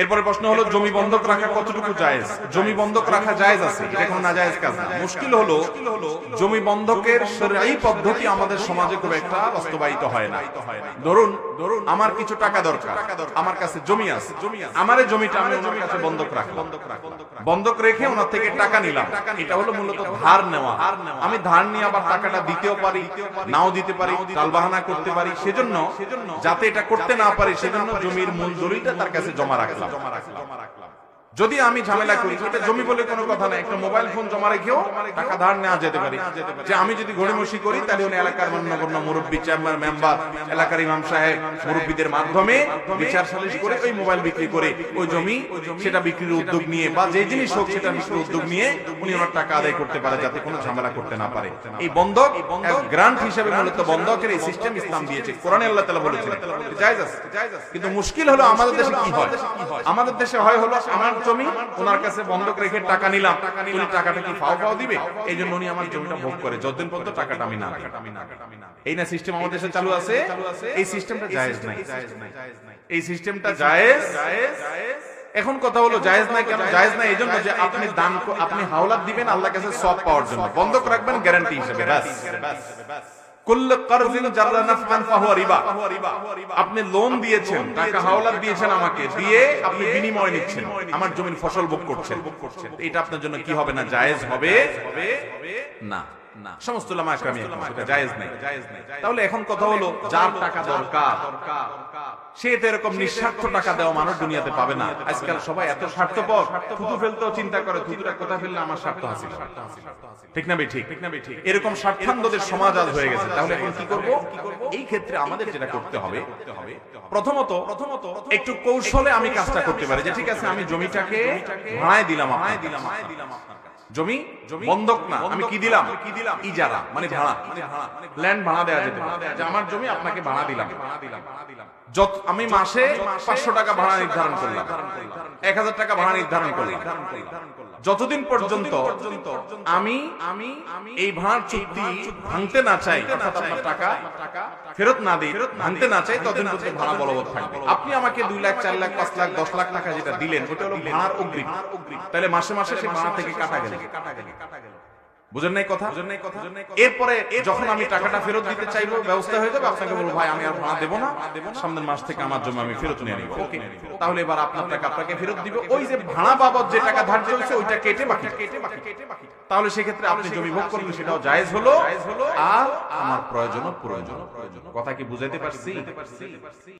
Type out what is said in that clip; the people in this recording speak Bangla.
এরপরে প্রশ্ন হলো জমি বন্ধক রাখা কতটুকু জায়েজ? জমি বন্ধক রাখা জায়েজ আছে, এটা কোনো নাজায়েজ কাজ না। মুশকিল হলো জমি বন্ধকের শরঈ পদ্ধতি আমাদের সমাজে খুব একটা বাস্তবায়িত হয় না। ধরুন আমার কিছু টাকা দরকার, আমার কাছে জমি আছে, আমার এই জমিটা আমি ওনার কাছে বন্ধক রাখলাম, বন্ধক রেখে ওনার থেকে টাকা নিলাম। এটা হলো মূলত ধার নেওয়া। আমি ধার নিয়ে আবার টাকাটা দিতেও পারি, নাও দিতে পারি, টালবাহানা করতে পারি। সেজন্য যাতে এটা করতে না পারি সেজন্য জমির মূল দলিলটা তার কাছে জমা রাখলাম। যদি আমি ঝামেলা করি, এটা জমি বলে কোনো কথা না, একটা মোবাইল ফোন জমা রেখেও টাকা ধার নেওয়া যেতে পারে। যে আমি যদি গড়িমসি করি তাহলে উনি এলাকার মান্যগণ্য মুরব্বী, চেয়ারম্যান, মেম্বার, এলাকার ইমাম সাহেব, মুরব্বীদের মাধ্যমে বিচার সালিশ করে ওই মোবাইল বিক্রি করে ওই জমি সেটা বিক্রির উদ্যোগ নিয়ে বা যে জিনিস হোক সেটা বিক্রির উদ্যোগ নিয়ে উনি ওনার টাকা আদায় করতে পারে যাতে কোনো ঝামেলা করতে না পারে। এই বন্ধক গ্রান্ট হিসেবে মূলত বন্ধকের এই সিস্টেম ইসলাম দিয়েছে। কোরআনে আল্লাহ তাআলা বলেছেন জায়েজ আছে। কিন্তু মুশকিল হলো আমাদের দেশে কি হয়? আমাদের দেশে হয় হলো আমার জমি ওনার কাছে বন্ধক রেখে টাকা নিলাম, উনি টাকাটা কি ফাও দিবে, এই জন্য উনি আমার জমিটা ভোগ করে যতদিন পর্যন্ত টাকাটা আমি না। এই না সিস্টেম আমাদের দেশে চালু আছে। এই সিস্টেমটা জায়েজ নাই, এই সিস্টেমটা জায়েজ। এখন কথা হলো জায়েজ নাই কেন? জায়েজ নাই এই জন্য যে আপনি দান, আপনি হাওলাত দিবেন আল্লাহর কাছে সওয়াব পাওয়ার জন্য, বন্ধক রাখবেন গ্যারান্টি হিসেবে, বাস। কুল্লু কারযিন জাররা নাফআন ফাহুয়া রিবা। আপনি লোন দিয়েছেন, টাকা হাওলাত দিয়েছেন আমাকে, দিয়ে আপনি বিনিময় নিচ্ছেন, আমার জমির ফসল ভোগ করছেন। এটা আপনার জন্য কি হবে না? জায়েজ হবে না। সমস্ত উলামা একরাম এটা জায়েজ নাই। তাহলে এখন কথা হলো যার টাকা দরকার সে তো এরকম নিঃস্বার্থ টাকা দেওয়া মানুষ দুনিয়াতে পাবে না। আজকাল সবাই এত স্বার্থপর, থুতু ফেলতেও চিন্তা করে থুতুটা কোথা ফেললে আমার স্বার্থ হাসিল। ঠিক না ভাই? ঠিক এরকম স্বার্থান্ধদের সমাজ আজ হয়ে গেছে। তাহলে এখন কি করব? এই ক্ষেত্রে আমাদের যেটা করতে হবে, প্রথমত একটু কৌশলে আমি কাজটা করতে পারি যে ঠিক আছে আমি জমিটাকে ভাড়ায় দিলাম, জমি বন্ধক না, আমি কি দিলাম? ইজারা, মানে ভাড়া, ল্যান্ড ভাড়া দেওয়া যেতে পারে যে আমার জমি আপনাকে ভাড়া দিলাম। আমি মাসে 500 টাকা ভাড়া নির্ধারণ করলাম, 1000 টাকা ভাড়া নির্ধারণ করলাম। যতদিন পর্যন্ত আমি এই ভাড়ার চুক্তি ভাঙতে না চাই, অর্থাৎ আপনার টাকা ফেরত না দিই, ভাঙতে না চাই, ততদিন পর্যন্ত ভাড়া বলবৎ থাকবে। আপনি আমাকে 2 লাখ, 4 লাখ, 5 লাখ, 10 লাখ টাকা যেটা দিলেন ওটা হলো ভাড়ার অগ্রিম। তাহলে মাসে মাসে সেই ভাড়া থেকে কাটা গেল। বুঝেন নাই কথা? এরপরে যখন আমি টাকাটা ফেরত দিতে চাইবো, ব্যবস্থা হয়ে যাবে, আপনাকে বলবো ভাই আমি আর ভাড়া দেবো না, সামনের মাস থেকে আমার জমি আমি ফেরত নিয়ে নিব। ওকে, তাহলে এবার আপনার টাকা আপনাকে ফেরত দিব। ওই যে ভাড়া বাবদ যে টাকা ধার্য হয়েছে ওইটা কেটে বাকি। তাহলে সেক্ষেত্রে আপনি জমি ভোগ করবেন, সেটাও জায়েজ হলো, আর আমার প্রয়োজন। কথা কি বুঝাইতে পারছি?